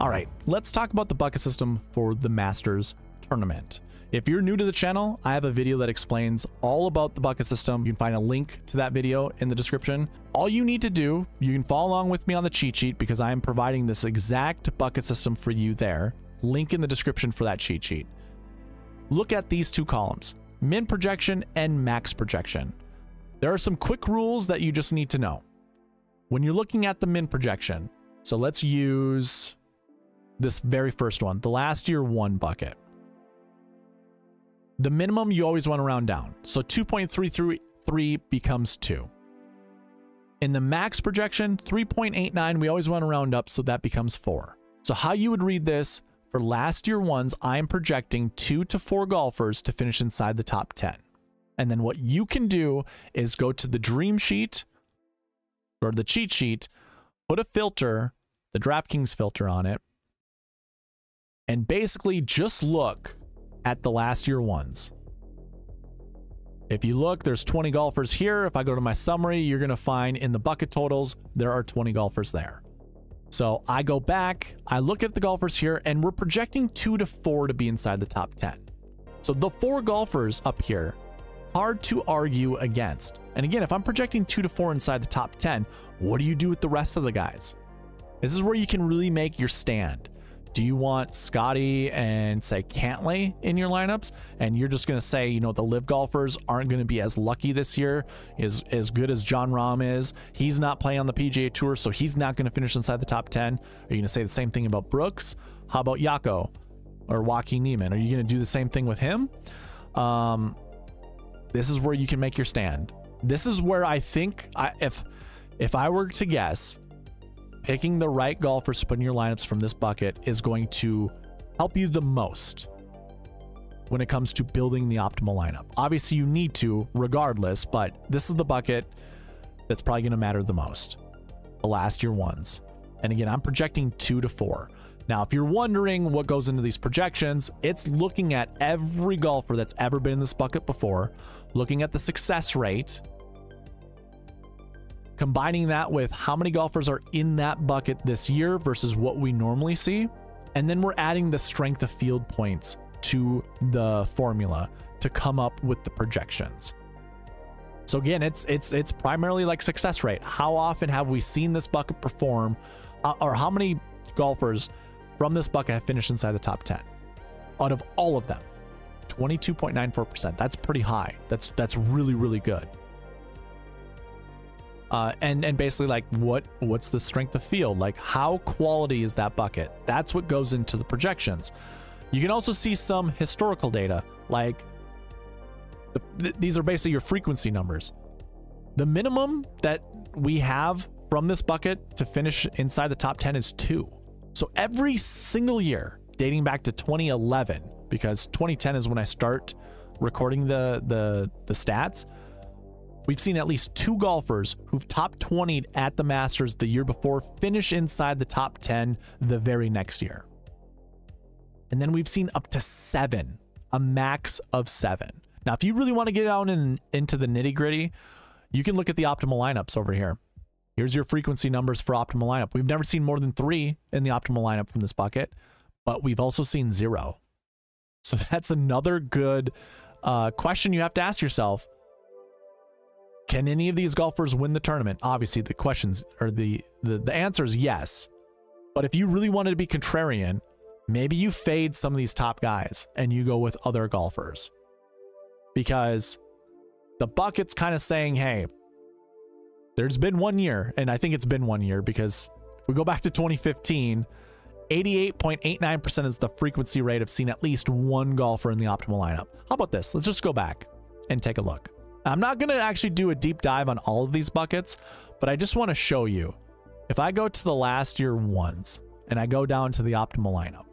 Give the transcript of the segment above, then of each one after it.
All right, let's talk about the bucket system for the Masters tournament. If you're new to the channel, I have a video that explains all about the bucket system. You can find a link to that video in the description. All you need to do, you can follow along with me on the cheat sheet because I am providing this exact bucket system for you there. Link in the description for that cheat sheet. Look at these two columns, min projection and max projection. There are some quick rules that you just need to know. When you're looking at the min projection, so let's use this very first one, the last year one bucket. The minimum you always want to round down. So 2.333 becomes 2. In the max projection, 3.89, we always want to round up, so that becomes 4. So how you would read this, for last year ones, I am projecting 2 to 4 golfers to finish inside the top 10. And then what you can do is go to the dream sheet or the cheat sheet, put a filter, the DraftKings filter on it, and basically just look at the last year ones. If you look, there's 20 golfers here. If I go to my summary, you're going to find in the bucket totals, there are 20 golfers there. So I go back, I look at the golfers here, and we're projecting 2 to 4 to be inside the top 10. So the 4 golfers up here, hard to argue against. And again, if I'm projecting 2 to 4 inside the top 10, what do you do with the rest of the guys? This is where you can really make your stand. Do you want Scotty and say Cantlay in your lineups? And you're just going to say, you know, the live golfers aren't going to be as lucky this year, as good as Jon Rahm is. He's not playing on the PGA Tour, so he's not going to finish inside the top 10. Are you going to say the same thing about Brooks? How about Yako or Joaquin Niemann? Are you going to do the same thing with him? This is where you can make your stand. This is where I think, if I were to guess, picking the right golfers to put in your lineups from this bucket is going to help you the most when it comes to building the optimal lineup. Obviously, you need to regardless, but this is the bucket that's probably going to matter the most. The last year ones. And again, I'm projecting 2 to 4. Now, if you're wondering what goes into these projections, it's looking at every golfer that's ever been in this bucket before, looking at the success rate, combining that with how many golfers are in that bucket this year versus what we normally see. And then we're adding the strength of field points to the formula to come up with the projections. So again, it's primarily like success rate. How often have we seen this bucket perform, or how many golfers from this bucket have finished inside the top 10? Out of all of them, 22.94%. That's pretty high. That's really, really good. And basically, like, what's the strength of field? Like, how quality is that bucket? That's what goes into the projections. You can also see some historical data, like these are basically your frequency numbers. The minimum that we have from this bucket to finish inside the top 10 is 2. So every single year, dating back to 2011, because 2010 is when I start recording the stats, we've seen at least 2 golfers who've top 20'd at the Masters the year before finish inside the top 10 the very next year. And then we've seen up to 7, a max of 7. Now, if you really want to get out into the nitty gritty, you can look at the optimal lineups over here. Here's your frequency numbers for optimal lineup. We've never seen more than 3 in the optimal lineup from this bucket, but we've also seen 0. So that's another good question you have to ask yourself. Can any of these golfers win the tournament? Obviously, the questions or the answer is yes. But if you really wanted to be contrarian, maybe you fade some of these top guys and you go with other golfers. Because the bucket's kind of saying, hey, there's been 1 year, and I think it's been 1 year because if we go back to 2015, 88.89% is the frequency rate of seeing at least 1 golfer in the optimal lineup. How about this? Let's just go back and take a look. I'm not going to actually do a deep dive on all of these buckets, but I just want to show you. If I go to the last year ones and I go down to the optimal lineup,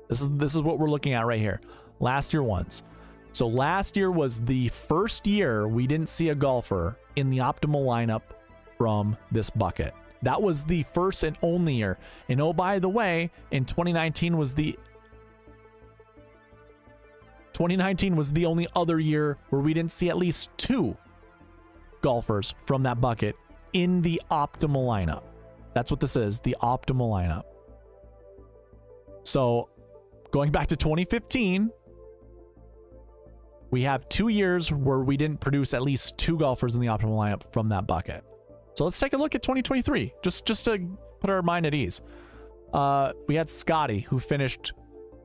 this is what we're looking at right here. Last year ones. So last year was the first year we didn't see a golfer in the optimal lineup from this bucket. That was the first and only year. And oh, by the way, in 2019 was the only other year where we didn't see at least 2 golfers from that bucket in the optimal lineup. That's what this is, the optimal lineup. So going back to 2015, we have 2 years where we didn't produce at least 2 golfers in the optimal lineup from that bucket. So let's take a look at 2023, just to put our mind at ease. We had Scotty, who finished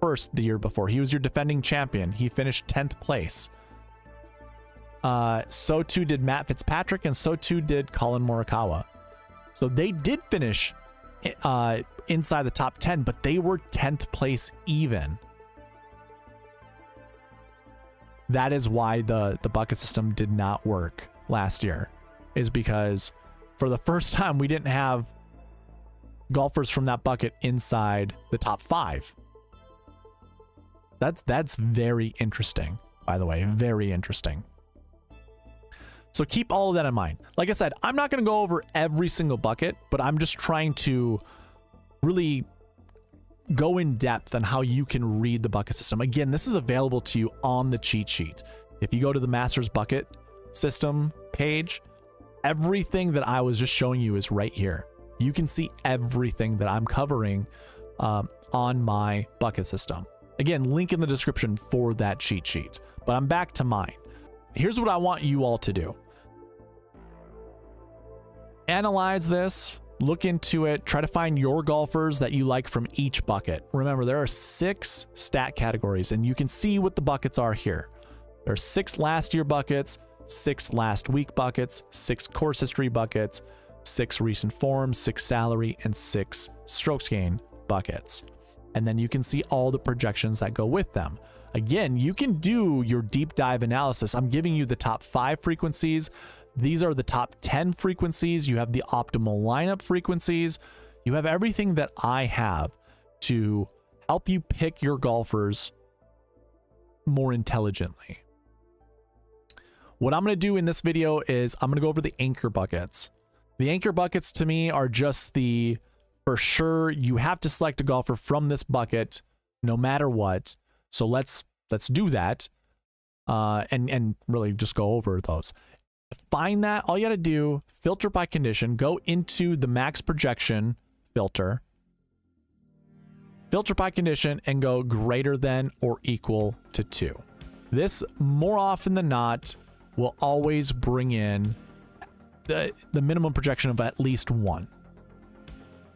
first the year before. He was your defending champion. He finished 10th place. So too did Matt Fitzpatrick, and so too did Colin Morikawa. So they did finish inside the top 10, but they were 10th place even. That is why the bucket system did not work last year, is because for the first time we didn't have golfers from that bucket inside the top 5. That's very interesting, by the way, very interesting. So keep all of that in mind. Like I said, I'm not going to go over every single bucket, but I'm just trying to really go in depth on how you can read the bucket system. Again, this is available to you on the cheat sheet. If you go to the Masters Bucket System page, everything that I was just showing you is right here. You can see everything that I'm covering on my bucket system. Again, link in the description for that cheat sheet. But I'm back to mine. Here's what I want you all to do. Analyze this, look into it, try to find your golfers that you like from each bucket. Remember, there are 6 stat categories, and you can see what the buckets are here. There are 6 last year buckets, 6 last week buckets, 6 course history buckets, 6 recent form, 6 salary, and 6 strokes gain buckets. And then you can see all the projections that go with them. Again, you can do your deep dive analysis. I'm giving you the top 5 frequencies. These are the top 10 frequencies. You have the optimal lineup frequencies. You have everything that I have to help you pick your golfers more intelligently. What I'm going to do in this video is I'm going to go over the anchor buckets. The anchor buckets to me are just the, for sure, you have to select a golfer from this bucket no matter what. So let's do that and really just go over those. Find that. All you got to do, filter by condition, go into the max projection filter, filter by condition, and go greater than or equal to 2. This, more often than not, will always bring in the minimum projection of at least 1. And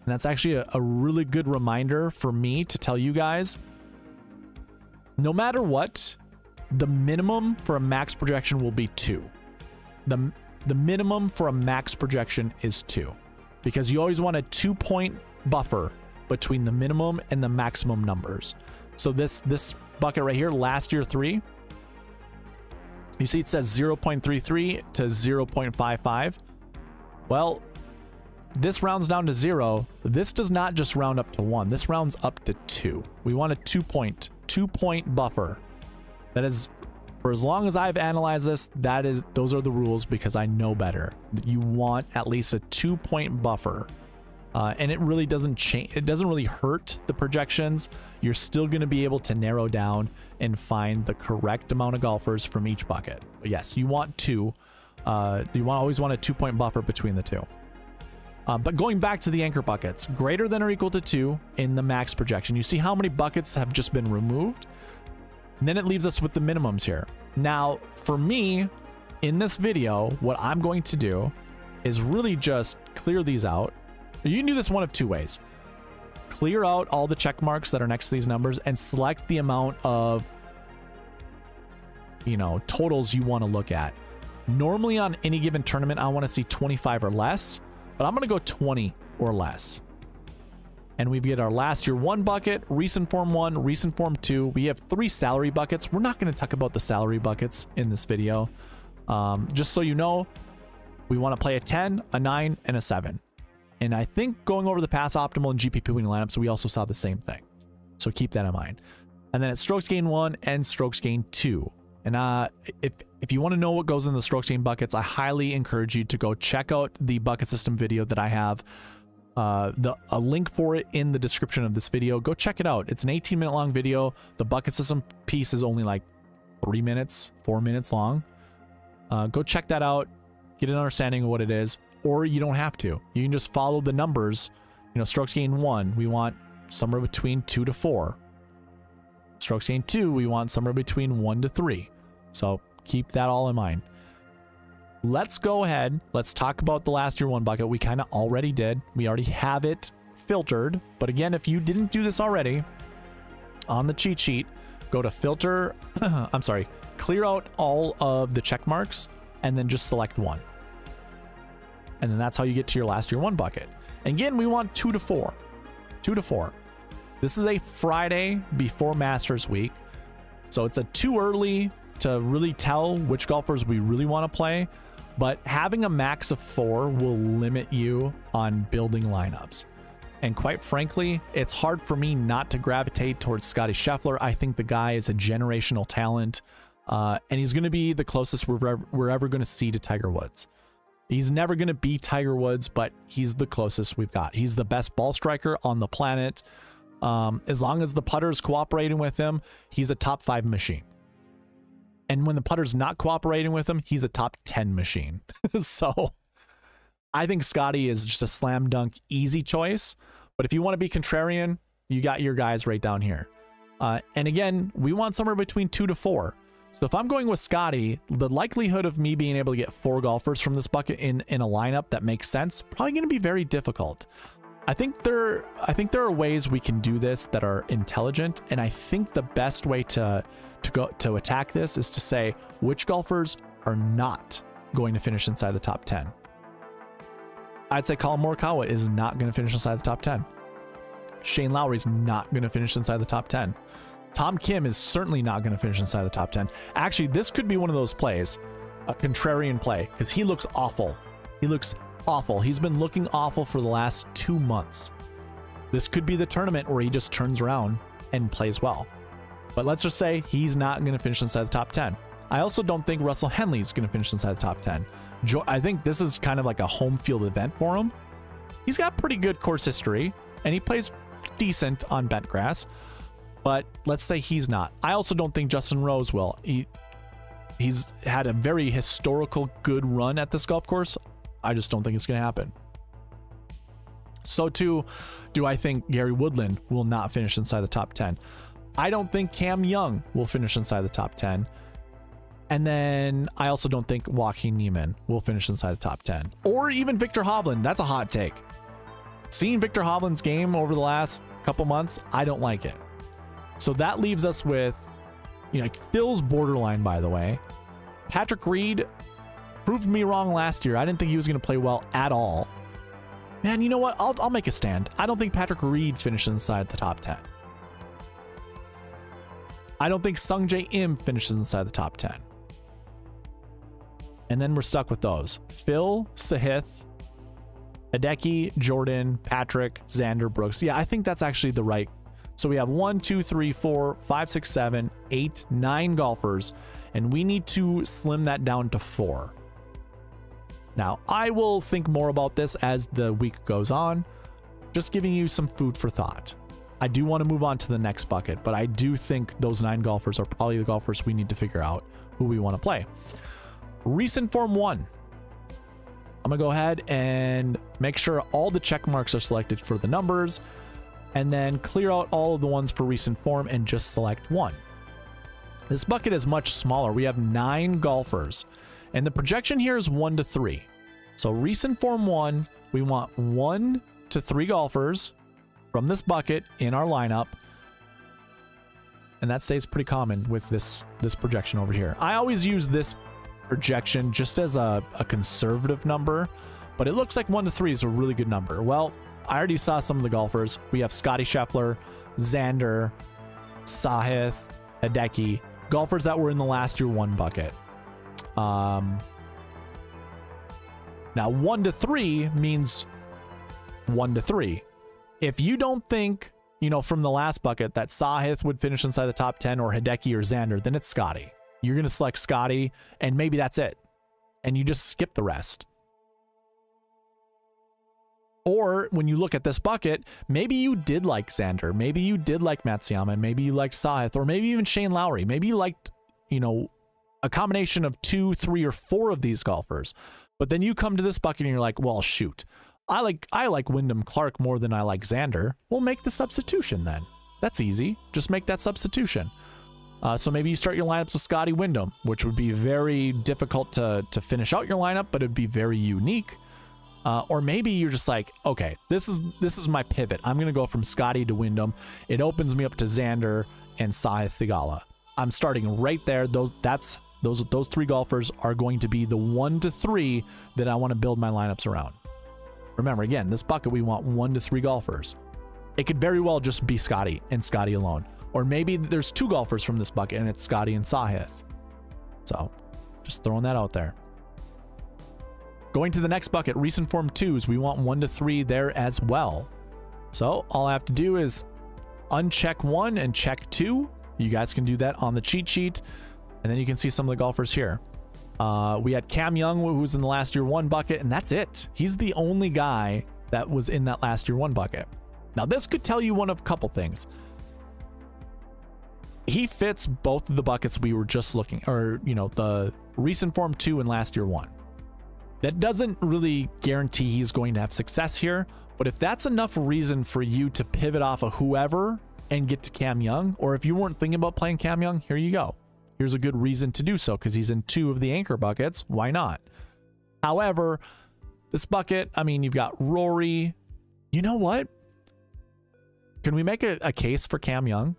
that's actually a really good reminder for me to tell you guys, no matter what, the minimum for a max projection will be 2. The minimum for a max projection is 2, because you always want a 2-point buffer between the minimum and the maximum numbers. So this bucket right here, last year 3, you see it says 0.33 to 0.55. Well, this rounds down to 0. This does not just round up to 1. This rounds up to 2. We want a 2-point buffer. That is, for as long as I've analyzed this, those are the rules, because I know better. You want at least a 2-point buffer. And it really doesn't change. It doesn't really hurt the projections. You're still going to be able to narrow down and find the correct amount of golfers from each bucket. But yes, you want 2. Always want a 2-point buffer between the 2. But going back to the anchor buckets, greater than or equal to 2 in the max projection. You see how many buckets have just been removed? And then it leaves us with the minimums here. Now, for me, in this video, what I'm going to do is really just clear these out. You can do this one of 2 ways. Clear out all the check marks that are next to these numbers and select the amount of, totals you want to look at. Normally on any given tournament, I want to see 25 or less, but I'm going to go 20 or less. And we get our last year 1 bucket, recent form 1, recent form 2. We have 3 salary buckets. We're not going to talk about the salary buckets in this video. Just so you know, we want to play a 10, a 9, and a 7. And I think going over the past optimal and GPP winning lineups, we also saw the same thing. So keep that in mind. And then it's strokes gain 1 and strokes gain 2. And if you want to know what goes in the strokes gain buckets, I highly encourage you to go check out the bucket system video that I have. A link for it in the description of this video. Go check it out. It's an 18-minute long video. The bucket system piece is only like 3 minutes, 4 minutes long. Go check that out. Get an understanding of what it is. Or you don't have to. You can just follow the numbers. Strokes gain 1. We want somewhere between 2 to 4. Strokes gained 2, we want somewhere between 1 to 3. So keep that all in mind. Let's go ahead. Let's talk about the last year one bucket. We kind of already did. We already have it filtered. But again, if you didn't do this already, on the cheat sheet, go to filter, I'm sorry, clear out all of the check marks and then just select one. And then that's how you get to your last year one bucket. Again, we want 2 to 4. 2 to 4. This is a Friday before Masters week. So it's too early to really tell which golfers we really want to play. But having a max of 4 will limit you on building lineups. And quite frankly, it's hard for me not to gravitate towards Scottie Scheffler. I think the guy is a generational talent. And he's going to be the closest we're ever going to see to Tiger Woods. He's never going to be Tiger Woods, but he's the closest we've got. He's the best ball striker on the planet. As long as the putter's cooperating with him, he's a top 5 machine. And when the putter's not cooperating with him, he's a top 10 machine. So I think Scottie is just a slam dunk easy choice. But if you want to be contrarian, you got your guys right down here. And again, we want somewhere between 2 to 4. So if I'm going with Scottie, the likelihood of me being able to get 4 golfers from this bucket in a lineup that makes sense, probably going to be very difficult. I think there are ways we can do this that are intelligent, and I think the best way to attack this is to say which golfers are not going to finish inside the top 10. I'd say Colin Morikawa is not going to finish inside the top 10. Shane Lowry's not going to finish inside the top 10. Tom Kim is certainly not going to finish inside the top 10. Actually, this could be one of those plays, a contrarian play, because he looks awful. He looks awful. He's been looking awful for the last 2 months. This could be the tournament where he just turns around and plays well. But let's just say he's not going to finish inside the top 10. I also don't think Russell Henley's going to finish inside the top 10. I think this is kind of like a home field event for him. He's got pretty good course history, and he plays decent on bent grass. But let's say he's not. I also don't think Justin Rose will. He's had a very historical good run at this golf course. I just don't think it's going to happen. So too, do I think Gary Woodland will not finish inside the top 10. I don't think Cam Young will finish inside the top 10. And then I also don't think Joaquin Niemann will finish inside the top 10. Or even Victor Hovland. That's a hot take. Seeing Victor Hovland's game over the last couple months, I don't like it. So that leaves us with, like Phil's borderline, by the way. Patrick Reed proved me wrong last year. I didn't think he was going to play well at all. Man, you know what? I'll make a stand. I don't think Patrick Reed finishes inside the top 10. I don't think Sungjae Im finishes inside the top 10. And then we're stuck with those. Phil, Sahith, Hideki, Jordan, Patrick, Xander, Brooks. Yeah, I think that's actually the right. So we have 1, 2, 3, 4, 5, 6, 7, 8, 9 golfers, and we need to slim that down to 4. Now, I will think more about this as the week goes on, just giving you some food for thought. I do want to move on to the next bucket, but I do think those 9 golfers are probably the golfers we need to figure out who we want to play. Recent Form 1. I'm going to go ahead and make sure all the check marks are selected for the numbers, and then clear out all of the ones for recent form and just select one. This bucket is much smaller. We have 9 golfers, and the projection here is 1 to 3. So recent Form 1, we want 1 to 3 golfers from this bucket in our lineup, and that stays pretty common with this projection over here. I always use this projection just as a conservative number, but it looks like 1 to 3 is a really good number. Well, I already saw some of the golfers. We have Scottie Scheffler, Xander, Sahith, Hideki, golfers that were in the last year 1 bucket. Now 1 to 3 means 1 to 3. If you don't think, from the last bucket that Sahith would finish inside the top 10 or Hideki or Xander, then it's Scottie. You're going to select Scottie, and maybe that's it. And you just skip the rest. Or when you look at this bucket, maybe you did like Xander. Maybe you did like Matsuyama. Maybe you liked Sahith, or maybe even Shane Lowry. Maybe you liked, a combination of 2, 3, or 4 of these golfers. But then you come to this bucket and you're like, well, shoot. I like Wyndham Clark more than I like Xander. We'll make the substitution then. That's easy. Just make that substitution. So maybe you start your lineups with Scotty Wyndham, which would be very difficult to finish out your lineup, but it'd be very unique. Or maybe you're just like, okay, this is my pivot. I'm gonna go from Scotty to Wyndham. It opens me up to Xander and Sahith Theegala. I'm starting right there. Those three golfers are going to be the 1 to 3 that I want to build my lineups around. Remember, again, this bucket we want 1 to 3 golfers. It could very well just be Scotty and Scotty alone. Or maybe there's 2 golfers from this bucket and it's Scotty and Sahith. So, just throwing that out there. Going to the next bucket, recent form 2s, we want 1 to 3 there as well. So, all I have to do is uncheck 1 and check 2. You guys can do that on the cheat sheet. And then you can see some of the golfers here. We had Cam Young, who was in the last year 1 bucket, and that's it. He's the only guy that was in that last year 1 bucket. Now, this could tell you one of a couple things. He fits both of the buckets we were just looking, or, you know, the recent form 2 and last year 1. That doesn't really guarantee he's going to have success here, but if that's enough reason for you to pivot off of whoever and get to Cam Young, or if you weren't thinking about playing Cam Young, here you go. Here's a good reason to do so, because he's in 2 of the anchor buckets. Why not? However, this bucket, I mean, you've got Rory. You know what? Can we make a case for Cam Young?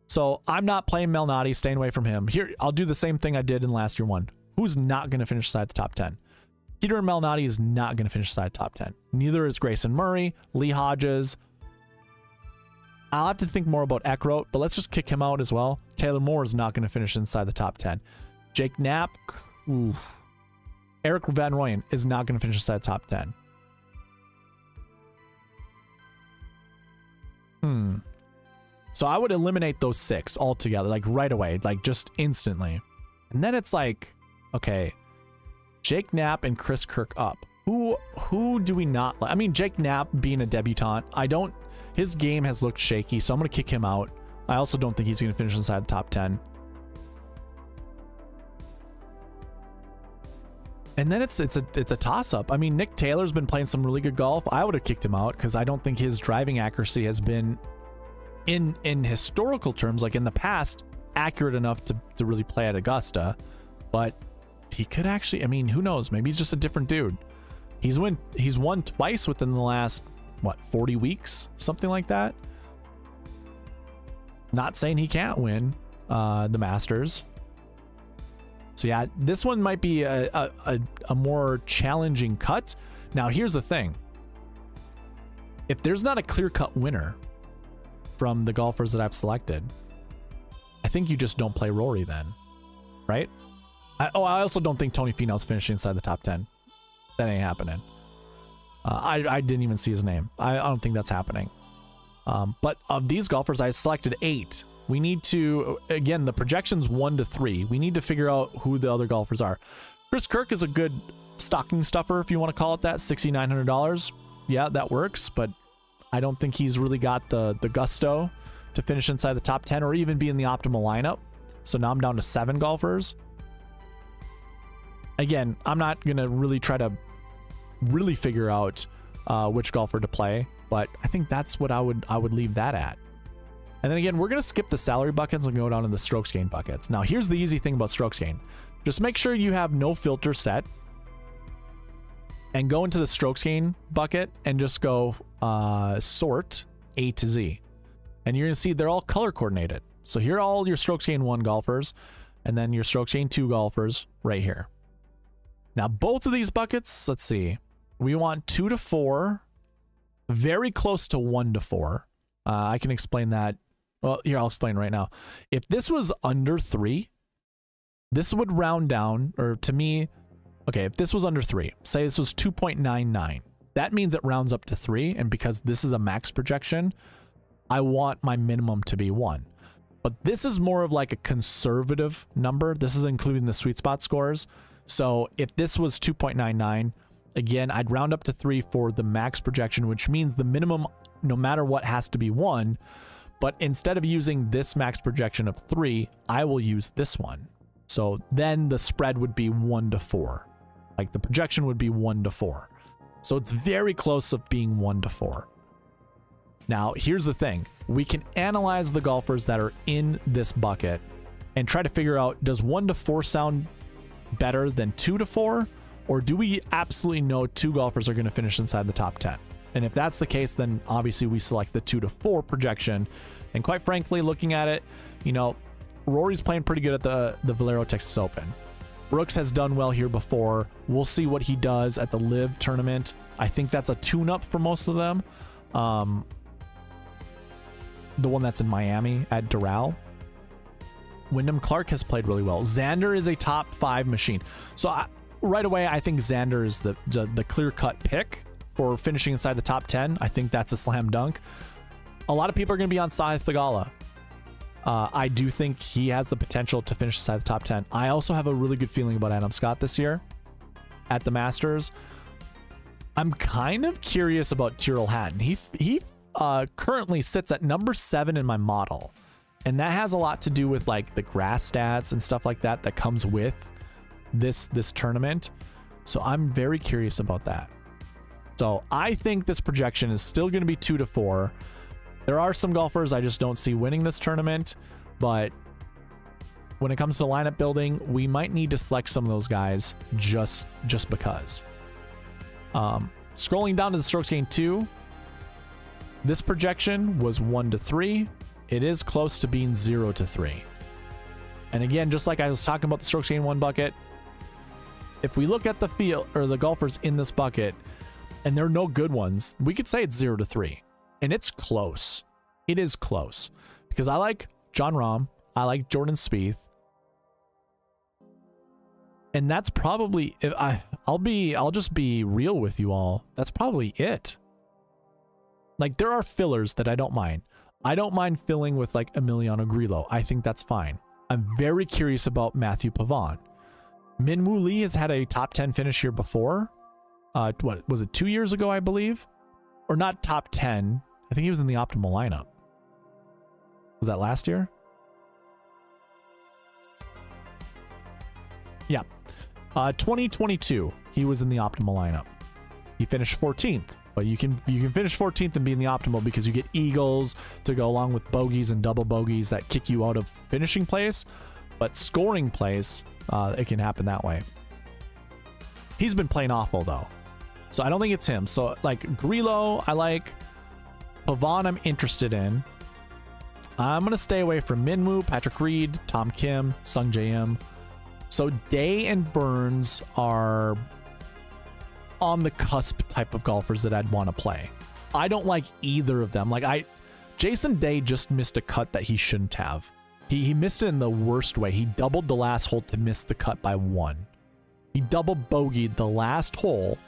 So I'm not playing Malnati, staying away from him. Here, I'll do the same thing I did in last year 1. Who's not going to finish inside the top 10? Peter Malnati is not going to finish inside the top 10. Neither is Grayson Murray, Lee Hodges. I'll have to think more about Eckroat, but let's just kick him out as well. Taylor Moore is not going to finish inside the top 10. Jake Knapp, ooh. Eric Van Rooyen is not going to finish inside the top 10. So I would eliminate those 6 altogether, like right away, like just instantly. And then it's like, okay, Jake Knapp and Chris Kirk up. Who do we not like? I mean, Jake Knapp being a debutant, his game has looked shaky, so I'm going to kick him out. I also don't think he's going to finish inside the top 10. And then it's a toss-up. I mean, Nick Taylor's been playing some really good golf. I would have kicked him out because I don't think his driving accuracy has been, in historical terms, like in the past, accurate enough to really play at Augusta. But he could actually, I mean, who knows? Maybe he's just a different dude. He's won twice within the last, what, 40 weeks? Something like that. Not saying he can't win the Masters. So yeah, this one might be a more challenging cut. Now, here's the thing. If there's not a clear-cut winner from the golfers that I've selected, I think you just don't play Rory then, right? I also don't think Tony Finau's finishing inside the top 10. That ain't happening. I didn't even see his name. I don't think that's happening. But of these golfers, I selected 8. We need to, again, the projection's 1 to 3. We need to figure out who the other golfers are. Chris Kirk is a good stocking stuffer, if you want to call it that, $6,900. Yeah, that works, but I don't think he's really got the gusto to finish inside the top 10 or even be in the optimal lineup. So now I'm down to 7 golfers. Again, I'm not going to really try to really figure out which golfer to play, but I think that's what I would leave that at. And then again, we're going to skip the salary buckets and go down to the strokes gain buckets. Now, here's the easy thing about strokes gain. Just make sure you have no filter set and go into the strokes gain bucket and just go sort A to Z. And you're going to see they're all color coordinated. So here are all your strokes gain 1 golfers and then your strokes gain 2 golfers right here. Now, both of these buckets, let's see, we want 2 to 4, very close to 1 to 4. I can explain that. Well, here, I'll explain right now. If this was under 3, this would round down, or to me, okay, if this was under 3, say this was 2.99, that means it rounds up to 3, and because this is a max projection, I want my minimum to be 1. But this is more of like a conservative number. This is including the sweet spot scores. So if this was 2.99, again, I'd round up to 3 for the max projection, which means the minimum, no matter what, has to be 1. But instead of using this max projection of 3, I will use this one. So then the spread would be 1 to 4. Like the projection would be 1 to 4. So it's very close of being 1 to 4. Now, here's the thing. We can analyze the golfers that are in this bucket and try to figure out, does 1 to 4 sound better than 2 to 4? Or do we absolutely know 2 golfers are going to finish inside the top 10? And if that's the case, then obviously we select the 2 to 4 projection. And quite frankly, looking at it, you know, Rory's playing pretty good at the Valero Texas Open. Brooks has done well here before. We'll see what he does at the Live tournament. I think that's a tune-up for most of them. The one that's in Miami at Doral. Wyndham Clark has played really well. Xander is a top 5 machine. So right away, I think Xander is the clear-cut pick for finishing inside the top 10. I think that's a slam dunk. A lot of people are going to be on Sahith Theegala. I do think he has the potential to finish inside the top 10. I also have a really good feeling about Adam Scott this year at the Masters. I'm kind of curious about Tyrrell Hatton. He currently sits at number 7 in my model. And that has a lot to do with like the grass stats and stuff like that that comes with this tournament. So I'm very curious about that. So I think this projection is still going to be 2 to 4. There are some golfers I just don't see winning this tournament, but when it comes to lineup building, we might need to select some of those guys just because. Scrolling down to the strokes gained 2, this projection was 1 to 3. It is close to being 0 to 3. And again, just like I was talking about the strokes gained 1 bucket, if we look at the field or the golfers in this bucket and there are no good ones, we could say it's 0 to 3. And it's close. It is close. Because I like Jon Rahm. I like Jordan Spieth. And that's probably, I'll just be real with you all. That's probably it. Like, there are fillers that I don't mind. I don't mind filling with like Emiliano Grillo. I think that's fine. I'm very curious about Matthew Pavon. Min Woo Lee has had a top 10 finish here before. What was it, 2 years ago, I believe? Or not top 10. I think he was in the optimal lineup. Was that last year? Yeah. 2022, he was in the optimal lineup. He finished 14th. But you can finish 14th and be in the optimal because you get eagles to go along with bogeys and double bogeys that kick you out of finishing place. But scoring place, it can happen that way. He's been playing awful though. So I don't think it's him. So like Grillo, I like. Pavon, I'm interested in. I'm going to stay away from Minwoo, Patrick Reed, Tom Kim, Sung J M. So Day and Burns are on the cusp type of golfers that I'd want to play. I don't like either of them. Like Jason Day just missed a cut that he shouldn't have. He missed it in the worst way. He doubled the last hole to miss the cut by 1. He double bogeyed the last hole.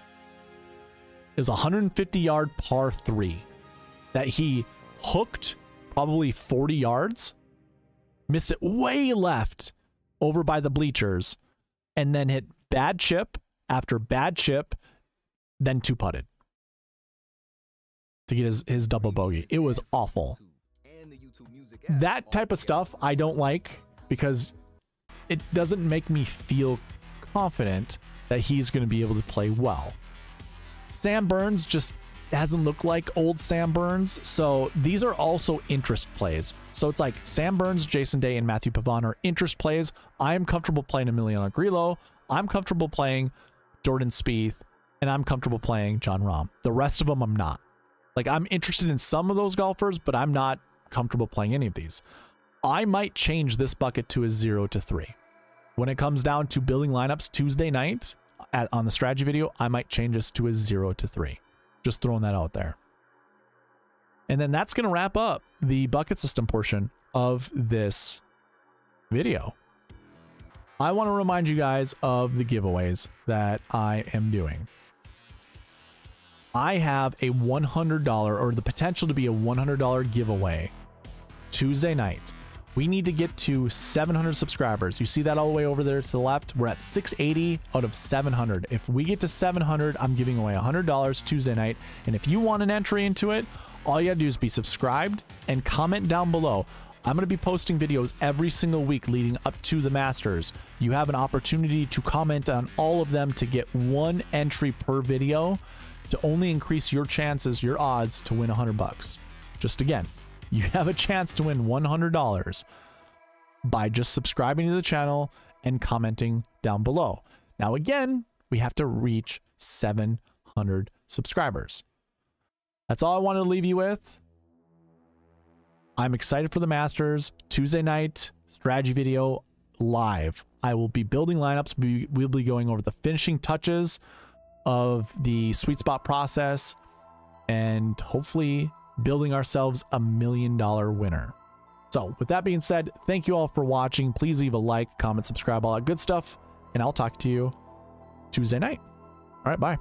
Is a 150-yard par 3 that he hooked probably 40 yards, missed it way left over by the bleachers, and then hit bad chip after bad chip, then 2-putted to get his double bogey. It was awful. That type of stuff I don't like because it doesn't make me feel confident that he's going to be able to play well. Sam Burns just hasn't looked like old Sam Burns, so these are also interest plays. So it's like Sam Burns, Jason Day, and Matthew Pavon are interest plays. I am comfortable playing Emiliano Grillo. I'm comfortable playing Jordan Spieth, and I'm comfortable playing Jon Rahm. The rest of them I'm not. Like, I'm interested in some of those golfers, but I'm not comfortable playing any of these. I might change this bucket to a 0 to 3. When it comes down to building lineups Tuesday night on the strategy video, I might change this to a 0 to 3. Just throwing that out there. And then that's going to wrap up the bucket system portion of this video. I want to remind you guys of the giveaways that I am doing. I have a $100 or the potential to be a $100 giveaway Tuesday night. We need to get to 700 subscribers. You see that all the way over there to the left? We're at 680 out of 700. If we get to 700, I'm giving away $100 Tuesday night. And if you want an entry into it, all you gotta do is be subscribed and comment down below. I'm going to be posting videos every single week leading up to the Masters. You have an opportunity to comment on all of them to get one entry per video to only increase your chances, your odds to win $100. Just again, you have a chance to win $100 by just subscribing to the channel and commenting down below. Now again, we have to reach 700 subscribers. That's all I wanted to leave you with. I'm excited for the Masters. Tuesday night, strategy video live. I will be building lineups. We'll be going over the finishing touches of the sweet spot process and hopefully building ourselves a $1 million winner. So with that being said, thank you all for watching. Please leave a like, comment, subscribe, all that good stuff, and I'll talk to you Tuesday night. All right, bye.